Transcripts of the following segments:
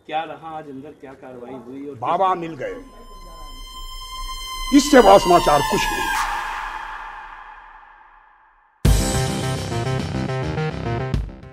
क्या रहा आज अंदर, क्या कार्रवाई हुई? और बाबा मिल गए, इससे बड़ा समाचार कुछ नहीं।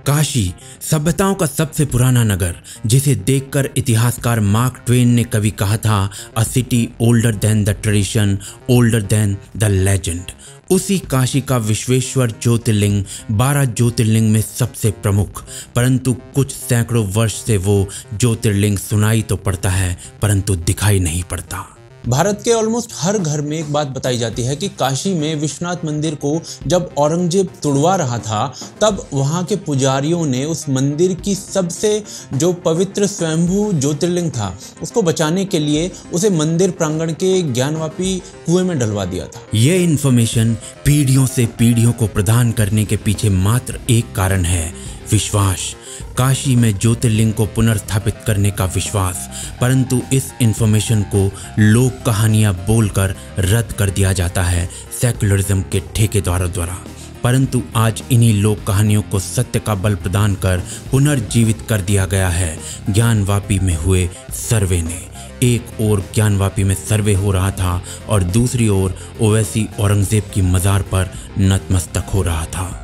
काशी सभ्यताओं का सबसे पुराना नगर, जिसे देखकर इतिहासकार मार्क ट्वेन ने कभी कहा था, अ city older than the tradition, older than the legend. उसी काशी का विश्वेश्वर ज्योतिर्लिंग 12 ज्योतिर्लिंग में सबसे प्रमुख, परंतु कुछ सैकड़ों वर्ष से वो ज्योतिर्लिंग सुनाई तो पड़ता है परंतु दिखाई नहीं पड़ता। भारत के ऑलमोस्ट हर घर में एक बात बताई जाती है कि काशी में विश्वनाथ मंदिर को जब औरंगजेब तुड़वा रहा था, तब वहाँ के पुजारियों ने उस मंदिर की सबसे जो पवित्र स्वयंभू ज्योतिर्लिंग था, उसको बचाने के लिए उसे मंदिर प्रांगण के ज्ञानवापी कुएं में डलवा दिया था। ये इन्फॉर्मेशन पीढ़ियों से पीढ़ियों को प्रदान करने के पीछे मात्र एक कारण है, विश्वास। काशी में ज्योतिर्लिंग को पुनर्स्थापित करने का विश्वास, परंतु इस इंफॉर्मेशन को लोक कहानियां बोलकर रद्द कर दिया जाता है सेक्युलरिज्म के ठेकेदारों द्वारा। परंतु आज इन्हीं लोक कहानियों को सत्य का बल प्रदान कर पुनर्जीवित कर दिया गया है ज्ञानवापी में हुए सर्वे ने। एक ओर ज्ञानवापी में सर्वे हो रहा था और दूसरी ओर ओवैसी औरंगजेब की मजार पर नतमस्तक हो रहा था।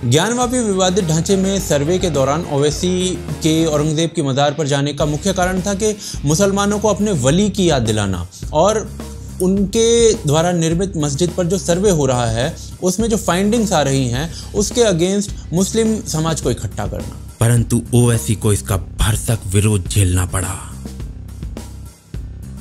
ज्ञानवापी विवादित ढांचे में सर्वे के दौरान ओवैसी के औरंगजेब की मज़ार पर जाने का मुख्य कारण था कि मुसलमानों को अपने वली की याद दिलाना और उनके द्वारा निर्मित मस्जिद पर जो सर्वे हो रहा है उसमें जो फाइंडिंग्स आ रही हैं उसके अगेंस्ट मुस्लिम समाज को इकट्ठा करना। परंतु ओवैसी को इसका भरसक विरोध झेलना पड़ा।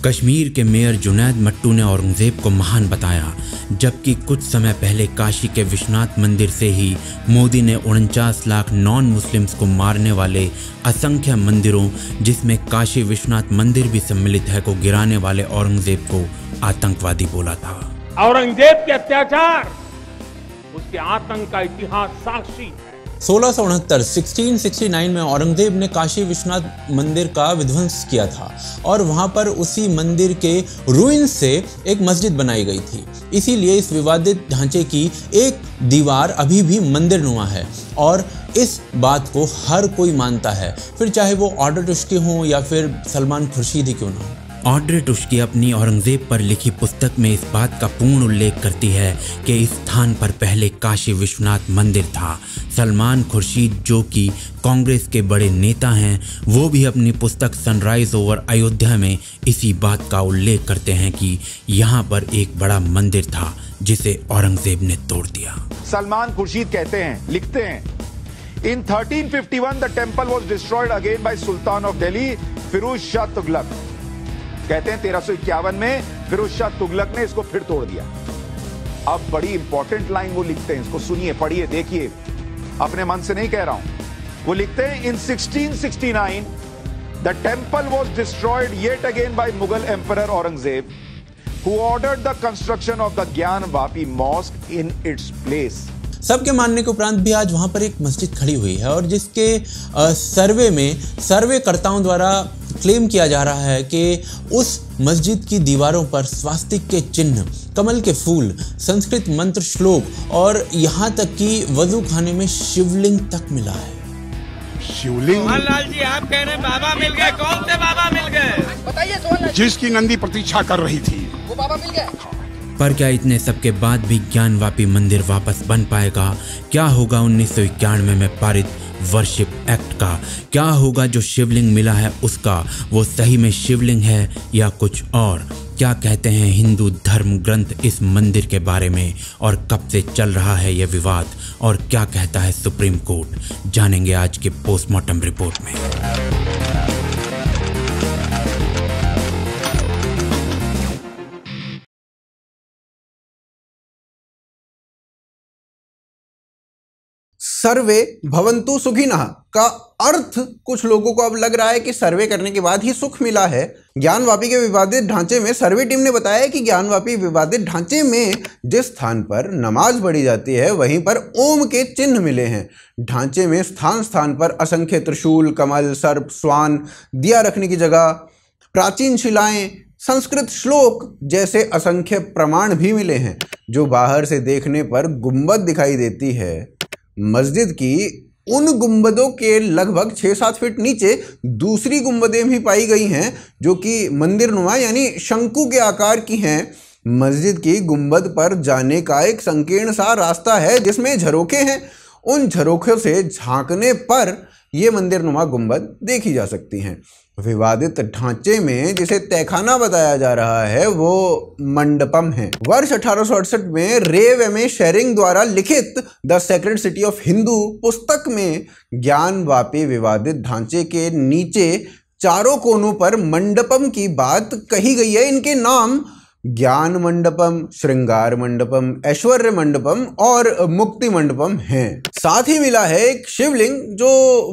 कश्मीर के मेयर जुनैद मट्टू ने औरंगजेब को महान बताया, जबकि कुछ समय पहले काशी के विश्वनाथ मंदिर से ही मोदी ने 49 लाख नॉन मुस्लिम्स को मारने वाले असंख्य मंदिरों, जिसमें काशी विश्वनाथ मंदिर भी सम्मिलित है, को गिराने वाले औरंगजेब को आतंकवादी बोला था। औरंगजेब के अत्याचार, उसके आतंक का इतिहास साक्षी है। 1669 में औरंगजेब ने काशी विश्वनाथ मंदिर का विध्वंस किया था और वहां पर उसी मंदिर के रुइंस से एक मस्जिद बनाई गई थी। इसीलिए इस विवादित ढांचे की एक दीवार अभी भी मंदिर नुमा है और इस बात को हर कोई मानता है, फिर चाहे वो ऑर्डर टुश्की हो या फिर सलमान खुर्शीद ही क्यों ना हो। ऑड्रे टुश्की अपनी औरंगजेब पर लिखी पुस्तक में इस बात का पूर्ण उल्लेख करती है कि इस स्थान पर पहले काशी विश्वनाथ मंदिर था। सलमान खुर्शीद, जो कि कांग्रेस के बड़े नेता हैं, वो भी अपनी पुस्तक सनराइज ओवर अयोध्या में इसी बात का उल्लेख करते हैं कि यहाँ पर एक बड़ा मंदिर था जिसे औरंगजेब ने तोड़ दिया। सलमान खुर्शीद कहते हैं, लिखते हैं, in 1351 the temple was destroyed again by sultan of Delhi Firoz Shah Tughlaq. कहते हैं 1351 में फिरोज शाह तुगलक ने इसको फिर तोड़ दिया। अब बड़ी इंपॉर्टेंट लाइन वो लिखते हैं, इसको सुनिए, पढ़िए, देखिए, अपने मन से नहीं कह रहा हूं। वो लिखते हैं in 1669 the temple was destroyed yet again by Mughal emperor Aurangzeb who ordered the construction of the Gyanvapi mosque in its place. सबके मानने के उपरांत भी आज वहां पर एक मस्जिद खड़ी हुई है और जिसके सर्वे में सर्वेकर्ताओं द्वारा क्लेम किया जा रहा है कि उस मस्जिद की दीवारों पर स्वास्तिक के चिन्ह, कमल के फूल, संस्कृत मंत्र श्लोक और यहाँ तक कि वजू खाने में शिवलिंग तक मिला है। शिवलिंग? सोहनलाल जी, आप कह रहे हैं बाबा मिल गए। कौन से बाबा मिल गए बताइए सोहनलाल? जिसकी नंदी प्रतीक्षा कर रही थी वो बाबा मिल गए। पर क्या इतने सबके बाद भी ज्ञानवापी मंदिर वापस बन पाएगा? क्या होगा 1991 में पारित वर्शिप एक्ट का? क्या होगा जो शिवलिंग मिला है उसका? वो सही में शिवलिंग है या कुछ और? क्या कहते हैं हिंदू धर्म ग्रंथ इस मंदिर के बारे में और कब से चल रहा है यह विवाद और क्या कहता है सुप्रीम कोर्ट? जानेंगे आज के पोस्टमार्टम रिपोर्ट में। सर्वे भवन्तु सुखिनः का अर्थ कुछ लोगों को अब लग रहा है कि सर्वे करने के बाद ही सुख मिला है। ज्ञानवापी के विवादित ढांचे में सर्वे टीम ने बताया कि ज्ञानवापी विवादित ढांचे में जिस स्थान पर नमाज पढ़ी जाती है वहीं पर ओम के चिन्ह मिले हैं। ढांचे में स्थान स्थान पर असंख्य त्रिशूल, कमल, सर्प, स्वान, दिया रखने की जगह, प्राचीन शिलाएं, संस्कृत श्लोक जैसे असंख्य प्रमाण भी मिले हैं, जो बाहर से देखने पर गुंबद दिखाई देती है। मस्जिद की उन गुंबदों के लगभग 6-7 फीट नीचे दूसरी गुंबदें भी पाई गई हैं जो कि मंदिर नुमा यानी शंकु के आकार की हैं। मस्जिद की गुंबद पर जाने का एक संकीर्ण सा रास्ता है जिसमें झरोखे हैं। उन झरोखों से झांकने पर ये मंदिर नुमा गुंबद देखी जा सकती हैं। विवादित ढांचे में जिसे तहखाना बताया जा रहा है वो मंडपम है। वर्ष 1868 में रेव एम ए शेरिंग द्वारा लिखित the sacred city of Hindu पुस्तक में ज्ञानवापी विवादित ढांचे के नीचे चारों कोनों पर मंडपम की बात कही गई है। इनके नाम ज्ञान मंडपम, श्रृंगार मंडपम, ऐश्वर्य मंडपम और मुक्ति मंडपम हैं। साथ ही मिला है एक शिवलिंग जो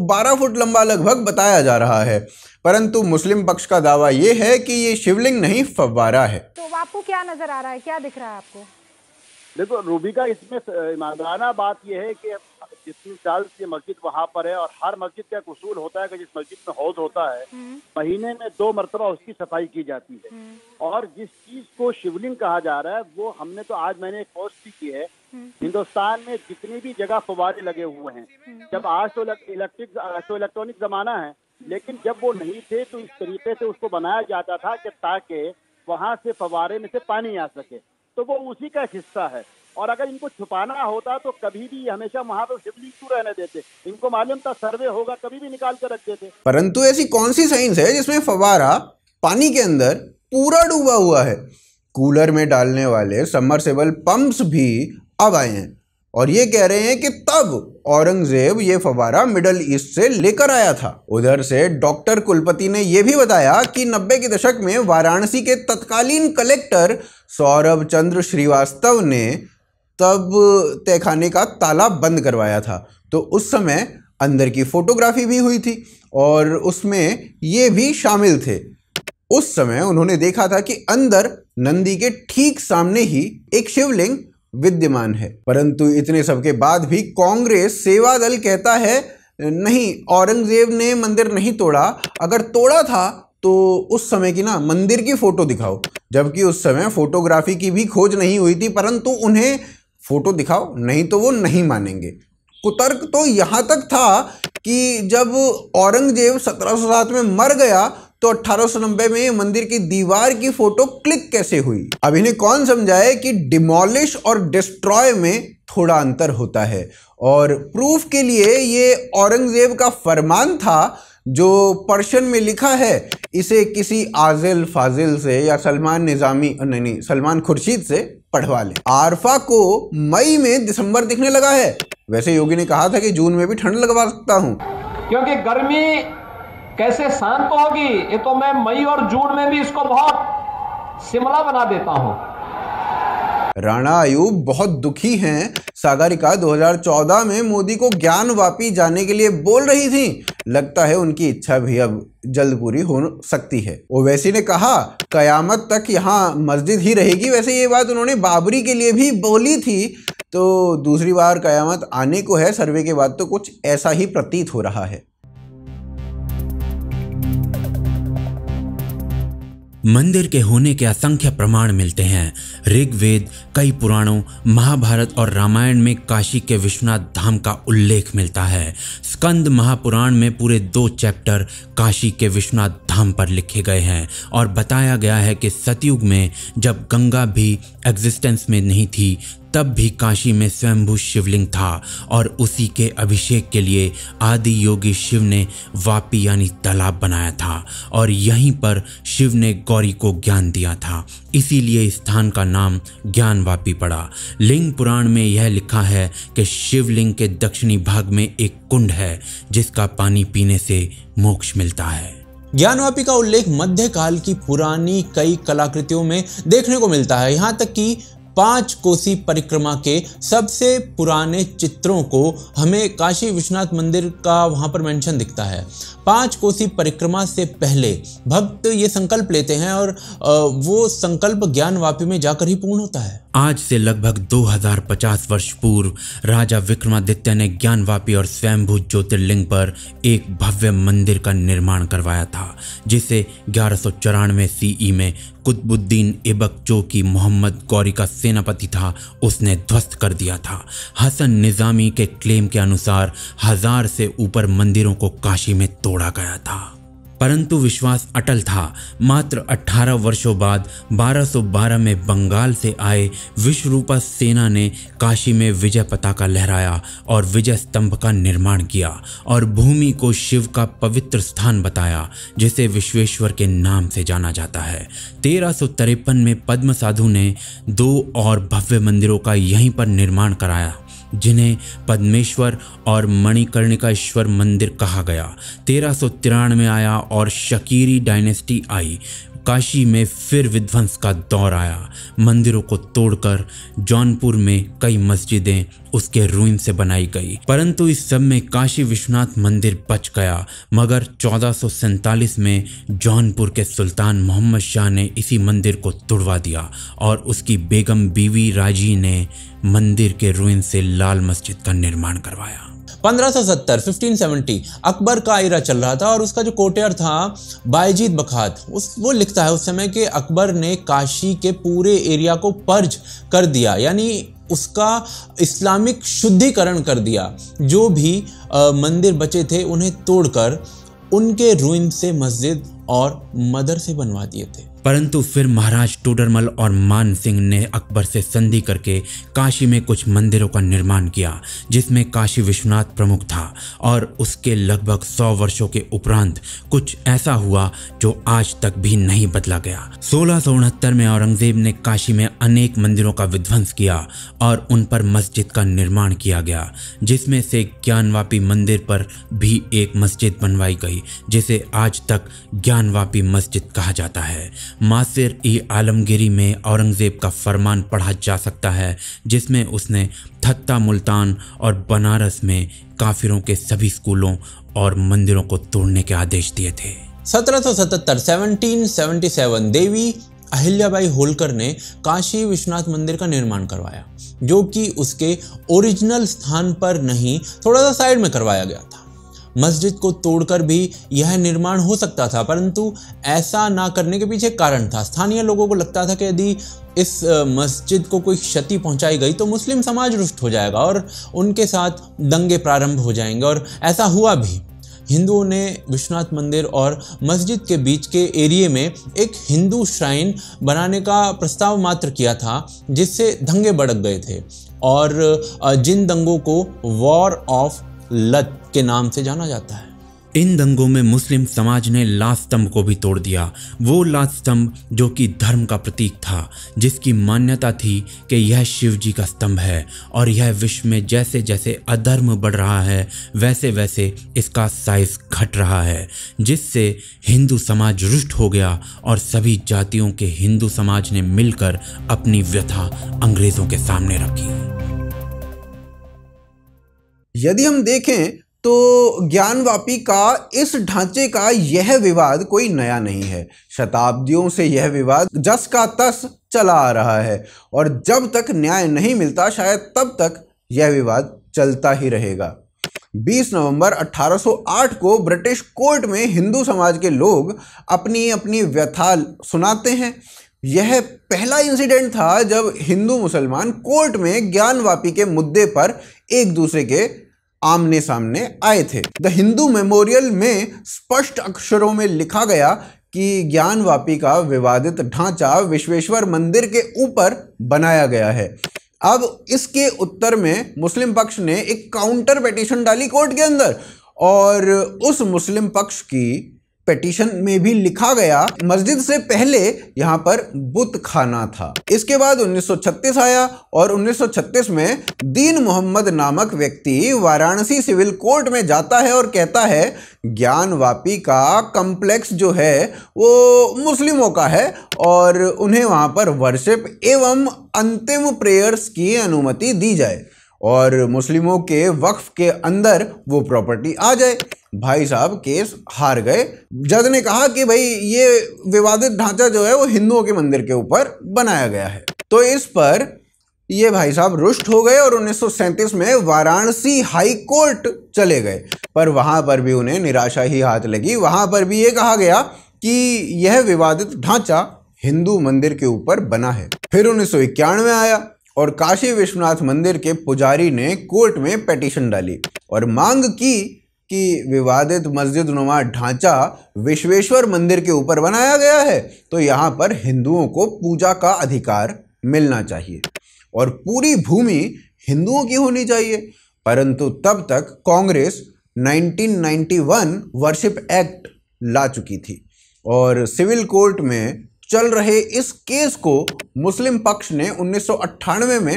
12 फुट लंबा लगभग बताया जा रहा है, परंतु मुस्लिम पक्ष का दावा यह है कि ये शिवलिंग नहीं फव्वारा है। तो आपको क्या नजर आ रहा है, क्या दिख रहा है आपको? देखो रूबी का इसमें ईमानदाराना बात यह है कि जितनी साल से मस्जिद वहाँ पर है और हर मस्जिद का एक उसूल होता है कि जिस मस्जिद में हौज होता है महीने में 2 मरतबा उसकी सफाई की जाती है। और जिस चीज को शिवलिंग कहा जा रहा है वो हमने तो आज मैंने एक पोस्ट भी की है, हिंदुस्तान में जितनी भी जगह फव्वारे लगे हुए हैं, जब आज तो इलेक्ट्रॉनिक जमाना है, लेकिन जब वो नहीं थे तो इस तरीके से उसको बनाया जाता था कि ताकि वहाँ से फव्वारे में से पानी आ सके, तो वो उसी का एक हिस्सा है। और अगर इनको छुपाना होता तो कभी भी हमेशा वहाँ पर शिवलिंग क्यों रहने देते? इनको मालूम था सर्वे होगा, कभी भी निकाल कर रख देते। परंतु ऐसी कौन सी साइंस है जिसमें फव्वारा पानी के अंदर पूरा डूबा हुआ है? कूलर में डालने वाले सबमर्सिबल पंप्स भी अब आए हैं और ये कह रहे हैं कि तब औरंगजेब ये फव्वारा मिडल ईस्ट से लेकर आया था। उधर से डॉक्टर कुलपति ने यह भी बताया कि 90 के दशक में वाराणसी के तत्कालीन कलेक्टर सौरभ चंद्र श्रीवास्तव ने तब तहखाने का ताला बंद करवाया था, तो उस समय अंदर की फोटोग्राफी भी हुई थी और उसमें ये भी शामिल थे। उस समय उन्होंने देखा था कि अंदर नंदी के ठीक सामने ही एक शिवलिंग विद्यमान है। परंतु इतने सब के बाद भी कांग्रेस सेवा दल कहता है नहीं, औरंगजेब ने मंदिर नहीं तोड़ा, अगर तोड़ा था तो उस समय की ना मंदिर की फोटो दिखाओ, जबकि उस समय फोटोग्राफी की भी खोज नहीं हुई थी, परंतु उन्हें फोटो दिखाओ नहीं तो वो नहीं मानेंगे। कुतर्क तो यहाँ तक था कि जब औरंगजेब 1707 में मर गया तो 1890 में मंदिर की दीवार की फोटो क्लिक कैसे हुई? अब इन्हें कौन समझाए कि डिमोलिश और डिस्ट्रॉय में थोड़ा अंतर होता है। और प्रूफ के लिए ये औरंगजेब का फरमान था जो पर्शियन में लिखा है, इसे किसी आजिल फाजिल से या सलमान खुर्शीद से पढ़वा ले। आरफा को मई में दिसंबर दिखने लगा है, वैसे योगी ने कहा था कि जून में भी ठंड लगवा सकता हूं, क्योंकि गर्मी कैसे शांत होगी ये तो मैं मई और जून में भी इसको बहुत शिमला बना देता हूं। राणा आयूब बहुत दुखी हैं। सागरिका 2014 में मोदी को ज्ञानवापी जाने के लिए बोल रही थी, लगता है उनकी इच्छा भी अब जल्द पूरी हो सकती है। ओवैसी ने कहा कयामत तक यहाँ मस्जिद ही रहेगी, वैसे ये बात उन्होंने बाबरी के लिए भी बोली थी, तो दूसरी बार कयामत आने को है। सर्वे के बाद तो कुछ ऐसा ही प्रतीत हो रहा है। मंदिर के होने के असंख्य प्रमाण मिलते हैं। ऋग्वेद, कई पुराणों, महाभारत और रामायण में काशी के विश्वनाथ धाम का उल्लेख मिलता है। स्कंद महापुराण में पूरे 2 चैप्टर काशी के विश्वनाथ धाम पर लिखे गए हैं और बताया गया है कि सतयुग में जब गंगा भी एग्जिस्टेंस में नहीं थी तब भी काशी में स्वयंभू शिवलिंग था और उसी के अभिषेक के लिए आदि योगी शिव ने वापी यानी तालाब बनाया था और यहीं पर शिव ने गौरी को ज्ञान दिया था, इसीलिए इस स्थान का नाम ज्ञानवापी पड़ा। लिंग पुराण में यह लिखा है कि शिवलिंग के दक्षिणी भाग में एक कुंड है जिसका पानी पीने से मोक्ष मिलता है। ज्ञानवापी का उल्लेख मध्यकाल की पुरानी कई कलाकृतियों में देखने को मिलता है। यहाँ तक कि 5 कोसी परिक्रमा के सबसे पुराने चित्रों को हमें काशी विश्वनाथ मंदिर का वहां पर मेंशन दिखता है। 5 कोसी परिक्रमा से पहले भक्त ये संकल्प लेते हैं और वो संकल्प ज्ञानवापी में जाकर ही पूर्ण होता है। आज से लगभग 2050 वर्ष पूर्व राजा विक्रमादित्य ने ज्ञानवापी और स्वयंभू ज्योतिर्लिंग पर एक भव्य मंदिर का निर्माण करवाया था, जिसे 1194 CE में कुतुबुद्दीन ऐबक, जो कि मोहम्मद गौरी का सेनापति था, उसने ध्वस्त कर दिया था। हसन निजामी के क्लेम के अनुसार 1000 से ऊपर मंदिरों को काशी में तोड़ा गया था, परंतु विश्वास अटल था। मात्र 18 वर्षों बाद 1212 में बंगाल से आए विश्वरूपा सेना ने काशी में विजय पताका लहराया और विजय स्तंभ का निर्माण किया और भूमि को शिव का पवित्र स्थान बताया, जिसे विश्वेश्वर के नाम से जाना जाता है। 1353 में पद्म साधु ने 2 और भव्य मंदिरों का यहीं पर निर्माण कराया, जिन्हें पद्मेश्वर और मणिकर्णिकाश्वर मंदिर कहा गया। 1393 में आया और शकीरी डायनेस्टी आई। काशी में फिर विध्वंस का दौर आया। मंदिरों को तोड़कर जौनपुर में कई मस्जिदें उसके रुइन से बनाई गई, परंतु इस सब में काशी विश्वनाथ मंदिर बच गया। मगर 1447 में जौनपुर के सुल्तान मोहम्मद शाह ने इसी मंदिर को तुड़वा दिया और उसकी बेगम बीवी राजी ने मंदिर के रुइन से लाल मस्जिद का निर्माण करवाया। 1570 अकबर का आइरा चल रहा था और उसका जो कोटेर था बायजीद बखात, वो लिखता है उस समय कि अकबर ने काशी के पूरे एरिया को पर्ज कर दिया, यानी उसका इस्लामिक शुद्धिकरण कर दिया। जो भी मंदिर बचे थे उन्हें तोड़कर उनके रुइन से मस्जिद और मदरसे बनवा दिए थे। परंतु फिर महाराज टोडरमल और मान सिंह ने अकबर से संधि करके काशी में कुछ मंदिरों का निर्माण किया, जिसमें काशी विश्वनाथ प्रमुख था। और उसके लगभग 100 वर्षों के उपरांत कुछ ऐसा हुआ जो आज तक भी नहीं बदला गया। 1669 में औरंगजेब ने काशी में अनेक मंदिरों का विध्वंस किया और उन पर मस्जिद का निर्माण किया गया, जिसमें से ज्ञानवापी मंदिर पर भी एक मस्जिद बनवाई गई, जिसे आज तक ज्ञानवापी मस्जिद कहा जाता है। मासिर-ए-आलमगीरी में औरंगजेब का फरमान पढ़ा जा सकता है, जिसमें उसने थत्ता, मुल्तान और बनारस में काफिरों के सभी स्कूलों और मंदिरों को तोड़ने के आदेश दिए थे। 1777 देवी अहिल्याबाई होलकर ने काशी विश्वनाथ मंदिर का निर्माण करवाया, जो कि उसके ओरिजिनल स्थान पर नहीं, थोड़ा सा साइड में करवाया गया था। मस्जिद को तोड़कर भी यह निर्माण हो सकता था, परंतु ऐसा ना करने के पीछे कारण था। स्थानीय लोगों को लगता था कि यदि इस मस्जिद को कोई क्षति पहुंचाई गई तो मुस्लिम समाज रुष्ट हो जाएगा और उनके साथ दंगे प्रारंभ हो जाएंगे, और ऐसा हुआ भी। हिंदुओं ने विश्वनाथ मंदिर और मस्जिद के बीच के एरिया में एक हिंदू श्राइन बनाने का प्रस्ताव मात्र किया था, जिससे दंगे भड़क गए थे और जिन दंगों को वॉर ऑफ लत के नाम से जाना जाता है। इन दंगों में मुस्लिम समाज ने लाल स्तंभ को भी तोड़ दिया। वो लाल स्तंभ जो कि धर्म का प्रतीक था, जिसकी मान्यता थी कि यह शिव जी का स्तंभ है और यह विश्व में जैसे जैसे अधर्म बढ़ रहा है वैसे वैसे इसका साइज घट रहा है, जिससे हिंदू समाज रुष्ट हो गया और सभी जातियों के हिंदू समाज ने मिलकर अपनी व्यथा अंग्रेजों के सामने रखी। यदि हम देखें तो ज्ञानवापी का इस ढांचे का यह विवाद कोई नया नहीं है। शताब्दियों से यह विवाद जस का तस चला आ रहा है और जब तक न्याय नहीं मिलता शायद तब तक यह विवाद चलता ही रहेगा। 20 नवंबर 1808 को ब्रिटिश कोर्ट में हिंदू समाज के लोग अपनी अपनी व्यथा सुनाते हैं। यह पहला इंसिडेंट था जब हिंदू मुसलमान कोर्ट में ज्ञानवापी के मुद्दे पर एक दूसरे के आमने सामने आए थे। द हिंदू मेमोरियल में स्पष्ट अक्षरों में लिखा गया कि ज्ञानवापी का विवादित ढांचा विश्वेश्वर मंदिर के ऊपर बनाया गया है। अब इसके उत्तर में मुस्लिम पक्ष ने एक काउंटर पिटीशन डाली कोर्ट के अंदर और उस मुस्लिम पक्ष की पिटीशन में भी लिखा गया मस्जिद से पहले यहाँ पर बुत खाना था। इसके बाद 1936 आया और 1936 में दीन मोहम्मद नामक व्यक्ति वाराणसी सिविल कोर्ट में जाता है और कहता है ज्ञानवापी का कॉम्प्लेक्स जो है वो मुस्लिमों का है और उन्हें वहाँ पर वर्शिप एवं अंतिम प्रेयर्स की अनुमति दी जाए और मुस्लिमों के वक्फ के अंदर वो प्रॉपर्टी आ जाए। भाई साहब केस हार गए। जज ने कहा कि भाई ये विवादित ढांचा जो है वो हिंदुओं के मंदिर के ऊपर बनाया गया है। तो इस पर ये भाई साहब रुष्ट हो गए और 1937 में वाराणसी हाई कोर्ट चले गए, पर वहां पर भी उन्हें निराशा ही हाथ लगी। वहां पर भी ये कहा गया कि यह विवादित ढांचा हिंदू मंदिर के ऊपर बना है। फिर 1991 आया और काशी विश्वनाथ मंदिर के पुजारी ने कोर्ट में पिटीशन डाली और मांग की कि विवादित मस्जिद नुमा ढांचा विश्वेश्वर मंदिर के ऊपर बनाया गया है, तो यहाँ पर हिंदुओं को पूजा का अधिकार मिलना चाहिए और पूरी भूमि हिंदुओं की होनी चाहिए। परंतु तब तक कांग्रेस 1991 वर्शिप एक्ट ला चुकी थी और सिविल कोर्ट में चल रहे इस केस को मुस्लिम पक्ष ने 1998 में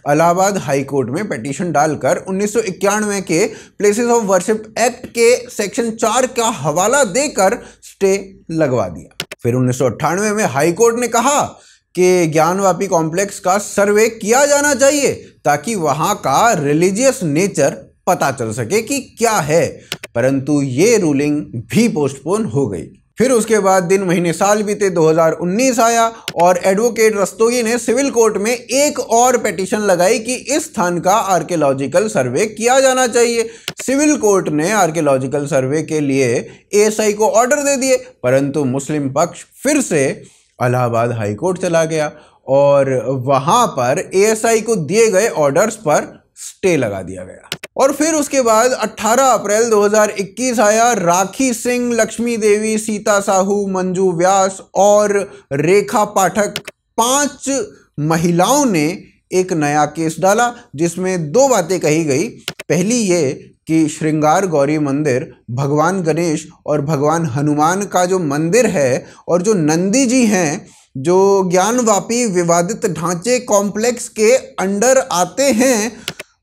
इलाहाबाद हाई कोर्ट में पिटीशन डालकर 1991 के प्लेसेस ऑफ वर्शिप एक्ट के सेक्शन 4 का हवाला देकर स्टे लगवा दिया। फिर 1998 में हाई कोर्ट ने कहा कि ज्ञानवापी कॉम्प्लेक्स का सर्वे किया जाना चाहिए ताकि वहां का रिलीजियस नेचर पता चल सके कि क्या है, परंतु ये रूलिंग भी पोस्टपोन हो गई। फिर उसके बाद दिन महीने साल बीते, 2019 आया और एडवोकेट रस्तोगी ने सिविल कोर्ट में एक और पिटीशन लगाई कि इस स्थान का आर्कियोलॉजिकल सर्वे किया जाना चाहिए। सिविल कोर्ट ने आर्कियोलॉजिकल सर्वे के लिए एएसआई को ऑर्डर दे दिए, परंतु मुस्लिम पक्ष फिर से इलाहाबाद हाई कोर्ट चला गया और वहां पर एएसआई को दिए गए ऑर्डर्स पर स्टे लगा दिया गया। और फिर उसके बाद 18 अप्रैल 2021 आया। राखी सिंह, लक्ष्मी देवी, सीता साहू, मंजू व्यास और रेखा पाठक 5 महिलाओं ने एक नया केस डाला जिसमें 2 बातें कही गई। पहली ये कि श्रृंगार गौरी मंदिर भगवान गणेश और भगवान हनुमान का जो मंदिर है और जो नंदी जी हैं, जो ज्ञानवापी विवादित ढांचे कॉम्प्लेक्स के अंडर आते हैं,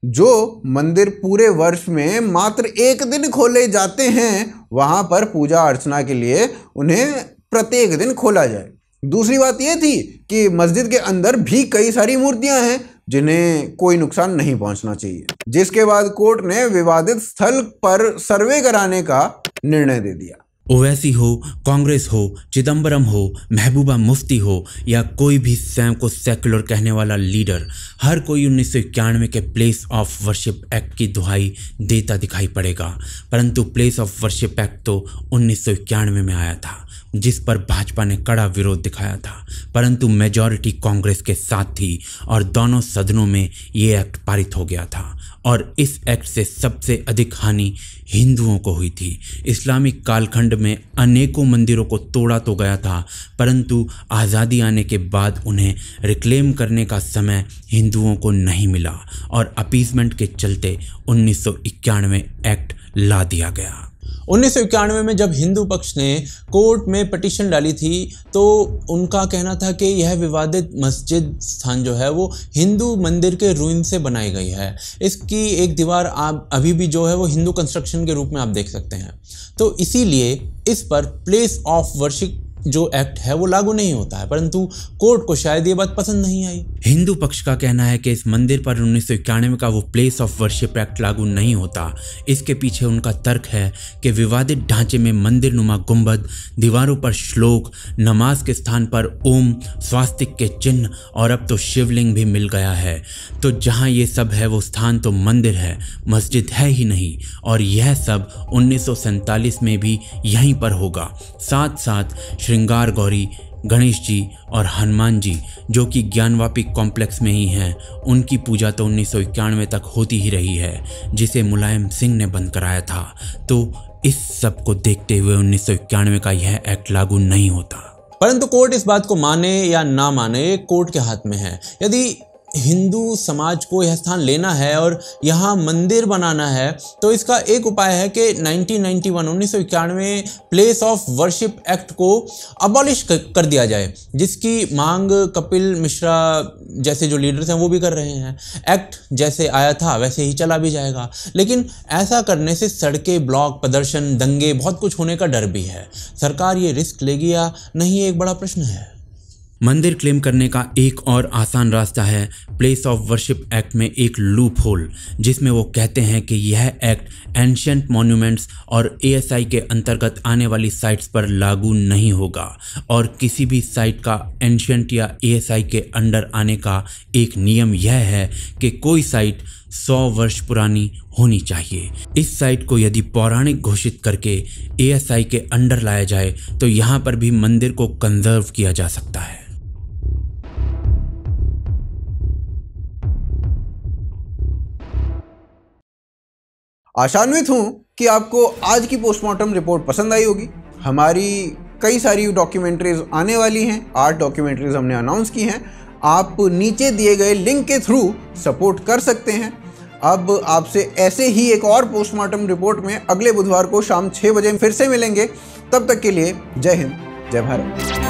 जो मंदिर पूरे वर्ष में मात्र एक दिन खोले जाते हैं, वहां पर पूजा अर्चना के लिए उन्हें प्रत्येक दिन खोला जाए। दूसरी बात यह थी कि मस्जिद के अंदर भी कई सारी मूर्तियां हैं जिन्हें कोई नुकसान नहीं पहुंचना चाहिए, जिसके बाद कोर्ट ने विवादित स्थल पर सर्वे कराने का निर्णय दे दिया। ओवैसी हो, कांग्रेस हो, चिदम्बरम हो, महबूबा मुफ्ती हो या कोई भी स्वयं को सेक्युलर कहने वाला लीडर, हर कोई 1991 के प्लेस ऑफ वर्शिप एक्ट की दुहाई देता दिखाई पड़ेगा। परंतु प्लेस ऑफ वर्शिप एक्ट तो 1991 में आया था, जिस पर भाजपा ने कड़ा विरोध दिखाया था, परंतु मेजॉरिटी कांग्रेस के साथ थी और दोनों सदनों में ये एक्ट पारित हो गया था और इस एक्ट से सबसे अधिक हानि हिंदुओं को हुई थी। इस्लामिक कालखंड में अनेकों मंदिरों को तोड़ा तो गया था, परंतु आज़ादी आने के बाद उन्हें रिक्लेम करने का समय हिंदुओं को नहीं मिला और अपीसमेंट के चलते 1991 एक्ट ला दिया गया। 1991 में जब हिंदू पक्ष ने कोर्ट में पिटीशन डाली थी तो उनका कहना था कि यह विवादित मस्जिद स्थान जो है वो हिंदू मंदिर के रूइन से बनाई गई है। इसकी एक दीवार आप अभी भी जो है वो हिंदू कंस्ट्रक्शन के रूप में आप देख सकते हैं। तो इसीलिए इस पर प्लेस ऑफ वर्शिप जो एक्ट है वो लागू नहीं होता है, परंतु कोर्ट को शायद ये बात पसंद नहीं आई। हिंदू पक्ष का कहना है कि इस मंदिर पर 1991 का वो प्लेस ऑफ वर्शिप एक्ट लागू नहीं होता। इसके पीछे उनका तर्क है कि विवादित ढांचे में मंदिर नुमा गुंबद, दीवारों पर श्लोक, नमाज के स्थान पर ओम, स्वास्तिक के चिन्ह और अब तो शिवलिंग भी मिल गया है। तो जहाँ ये सब है वो स्थान तो मंदिर है, मस्जिद है ही नहीं, और यह सब 1947 में भी यहीं पर होगा। साथ साथ श्रृंगार गौरी, गणेश जी और हनुमान जी जो कि ज्ञानवापी कॉम्प्लेक्स में ही हैं, उनकी पूजा तो 1991 तक होती ही रही है, जिसे मुलायम सिंह ने बंद कराया था। तो इस सब को देखते हुए 1991 का यह एक्ट लागू नहीं होता। परंतु कोर्ट इस बात को माने या ना माने, कोर्ट के हाथ में है। यदि हिंदू समाज को यह स्थान लेना है और यहाँ मंदिर बनाना है तो इसका एक उपाय है कि 1991 प्लेस ऑफ वर्शिप एक्ट को अबॉलिश कर दिया जाए, जिसकी मांग कपिल मिश्रा जैसे जो लीडर्स हैं वो भी कर रहे हैं। एक्ट जैसे आया था वैसे ही चला भी जाएगा, लेकिन ऐसा करने से सड़कें, ब्लॉक, प्रदर्शन, दंगे, बहुत कुछ होने का डर भी है। सरकार ये रिस्क लेगी या नहीं, एक बड़ा प्रश्न है। मंदिर क्लेम करने का एक और आसान रास्ता है प्लेस ऑफ वर्शिप एक्ट में एक लूप होल, जिसमें वो कहते हैं कि यह एक्ट एंशिएंट मॉन्यूमेंट्स और एएसआई के अंतर्गत आने वाली साइट्स पर लागू नहीं होगा और किसी भी साइट का एंशिएंट या एएसआई के अंडर आने का एक नियम यह है कि कोई साइट 100 वर्ष पुरानी होनी चाहिए। इस साइट को यदि पौराणिक घोषित करके ASI के अंडर लाया जाए तो यहाँ पर भी मंदिर को कंजर्व किया जा सकता है। आशान्वित हूं कि आपको आज की पोस्टमार्टम रिपोर्ट पसंद आई होगी। हमारी कई सारी डॉक्यूमेंट्रीज आने वाली हैं, 8 डॉक्यूमेंट्रीज हमने अनाउंस की हैं। आप नीचे दिए गए लिंक के थ्रू सपोर्ट कर सकते हैं। अब आपसे ऐसे ही एक और पोस्टमार्टम रिपोर्ट में अगले बुधवार को शाम 6 बजे फिर से मिलेंगे। तब तक के लिए जय हिंद, जय भारत।